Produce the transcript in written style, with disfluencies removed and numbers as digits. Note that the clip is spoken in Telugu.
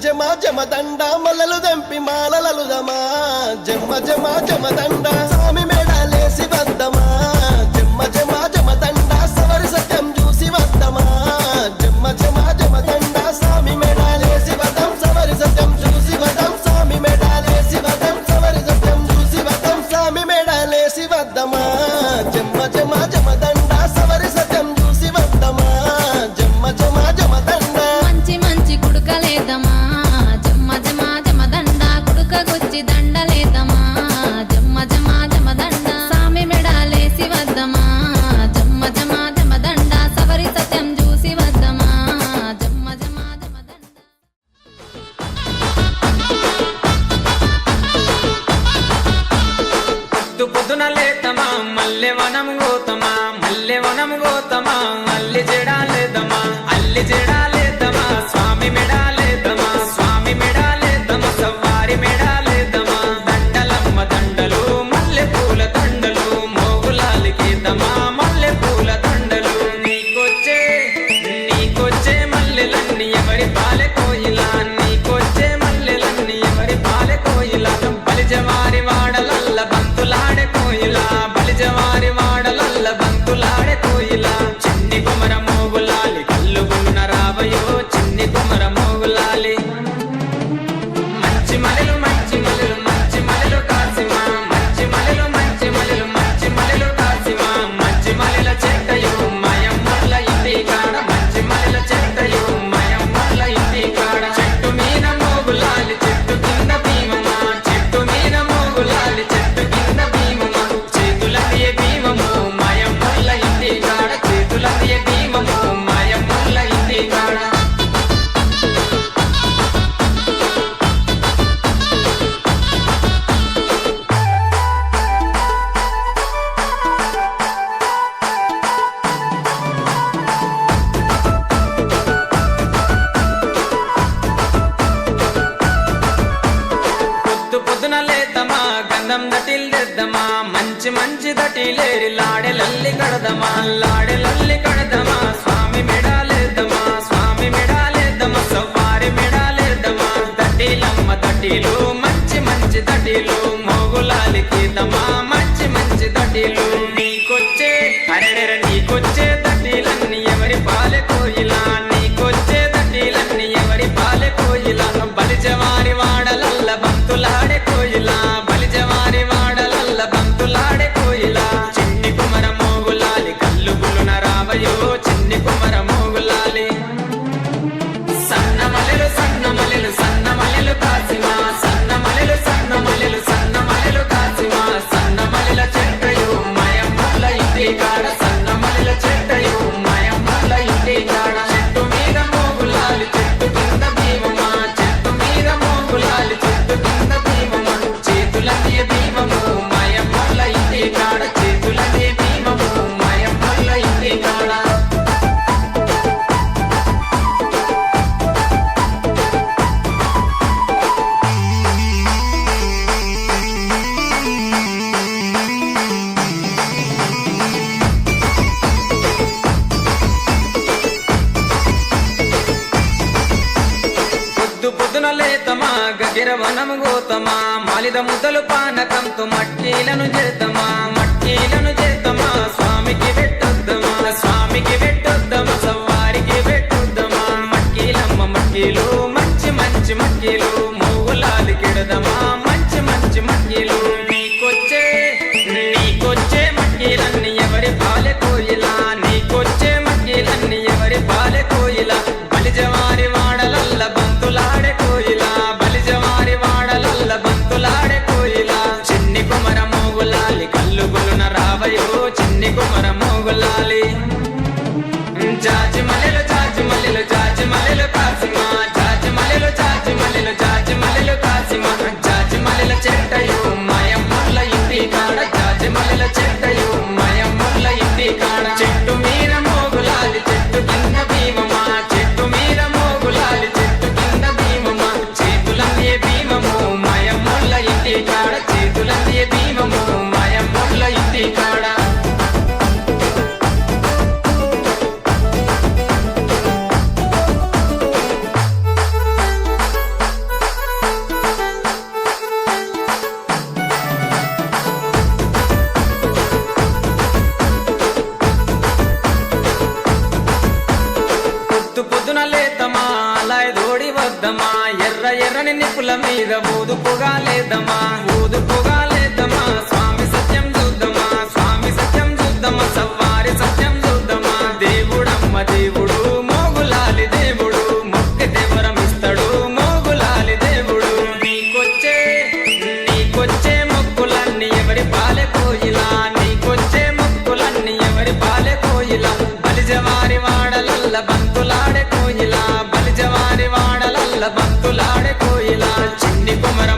జమ జమ దండ మల్లలు దంపి మాలలలుదమా జమ జమ జమ దండ స్వామి మేడాలేసి వద్దమా జమ జమ జమ దండ సవరి సత్యం చూసి వద్దమా జమ జమ జమ దండ స్వామి మేడాలేసి వద్దం సవరి సత్యం చూసి వద్దం స్వామి మేడాలేసి వద్దం సవరి సత్యం చూసి వద్దం స్వామి మేడాలేసి వద్దమా జమ జమ జమ దండ సవరి సత్యం చూసి వద్దమా జమ జమ జమ దండ మంచి మంచి కుడుకలేదమా జమ్మ జమ జమ దండ కుడుకగొచ్చి దండలేదమా జమ్మ జమ జమ దండ సామి మెడాలేసి వద్దమా జమ్మ జమ జమ దండ సవరి సత్యం చూసి వద్దమా జమ్మ జమ జమ దండ పొద్దున లేతమా మల్లె వనం గోతమా మల్లె వనం గోతమా అల్లి జడాలేదమా అల్లి జడాలేదమా స్వామి మెడాలేదమా స్వామి మెడాలేదమా సవ్వారి మెడాలేదమా దండలమ్మ దండలు మల్లె పూల దండలు మోగులాలికేదమా మల్లె పూల దండలు నీకొచ్చే మల్లెలన్నీ ఎవరి పాలె కోయిలా నీకొచ్చే మల్లెలన్నీ ఎవరి పాలె కోయిలా బలిజవారి వాడలల్ల బంతులాడే కోయిలా బలిజవారి వాడలల్ల బంతులాడే కోయిలా చిన్ని కుమర మోగులాలి కళ్ళు గున్న రావయో చిన్ని కుమర మోగులాలి మంచి మలెలు మంచి మలెలు మంచి మలెలు కాసిమా మంచి మలెలు మంచి మలెలు మంచి మలెలు కాసిమా మంచి మలెల చెట్టయో మయమ్మల ఇంటి కాడ మంచి మలెల చెట్టయో మయమ్మల ఇంటి కాడ చెట్టు మీద మోగులాలి చెట్టు కింద భీమమా చెట్టు మీద మోగులాలి చెట్టు కింద భీమమా చేతులదియ భీమము మయమ్మల ఇంటి కాడ చేతులదియ భీమము మయమ్మల ఇంటి కాడ పొద్దున లేతమా గంధం దటిల్దెద్దమా మంచి మంచి దటిలేరి లాడెలల్లి కడదమా లాడెలల్లి కడదమా స్వామి మెడాలేద్దమా స్వామి మెడాలేద్దమా సవ్వారి మెడాలేద్దమా దటిలమ్మ దటిలు మంచి మంచి దటిలు మోగులాలికేదమా మంచి మంచి దటిలు నీకొచ్చే అరెడెర నీకొచ్చే దటిలన్నీ ఎవరి పాలె కోయిలా నీకొచ్చే దటిలన్నీ ఎవరి పాలె కోయిలా బలిజవారి వాడలల్ల బంతులాడే కోయిలా బలిజవారి వాడలల్ల బంతులాడే కోయిలా చిన్ని కుమర మోగులాలి కళ్ళు గులున రావయో చిన్ని కుమర మోగులాలి సన్న మలెలు సన్న మలెలు సన్న మలెలు కాసిమా సన్న మలెలు సన్న మలెలు సన్న మలెలు కాసిమా సన్న మలెల చెట్టయో మయమ్మల ఇంటి కాడ సన్న మలెల చెట్టయో మయమ్మల ఇంటి కాడ చెట్టు మీద మోగులాలి చెట్టు కింద భీమమా చెట్టు మీద మోగులాలి చెట్టు కింద భీమమా చేతులదియ భీమము మయమ్మల ఇంటి కాడ చేతులదియ భీమము మయమ్మల ఇంటి కాడ పొద్దున లేతమా గగిర వనము గోతమా మాలిద ముద్దలు పానకంతో మట్టీలను చేద్దామా మట్టీలను చేద్దామా స్వామికి పెట్టొద్దమా స్వామికి పెట్టొద్దమా సవ్వారికి పెట్టొద్దమా మట్కీలమ్మ మట్కీలు మంచి మంచి మట్కీలు మోగులాలి కెడదమా మంచి మంచి మట్కీలు నీకొచ్చే మట్కీలన్నీ ఎవరి పాలె కోయిలా నీకొచ్చే మట్కీలన్నీ ఎవరి పాలె కోయిలా బలిజవారి వాడలల్ల బంతులాడే కోయిలా బలిజవారి వాడలల్ల బంతులాడే కోయిలా చిన్ని కుమర మోగులాలి వెలుగని నిప్పుల మీద ఊదుపుగా లేదమా ఊదుపుగా లేదమా స్వామి సత్యం చూద్దామా స్వామి సత్యం చూద్దామా సవ్వారి సత్యం చూద్దామా దేవుడమ్మ దేవుడు మోగులాలి దేవుడు మొక్కితే వరమిస్తాడు మోగులాలి దేవుడు నీకొచ్చే మొక్కులన్నీ ఎవరి పాలె కోయిలా నీకొచ్చే మొక్కులన్నీ ఎవరి పాలె కోయిలా బలిజవారి వాడలల్ల బంతులాడే కోయిలా బలిజవారి వాడలల్ల బంతులాడే కోయిలా చిన్ని కుమర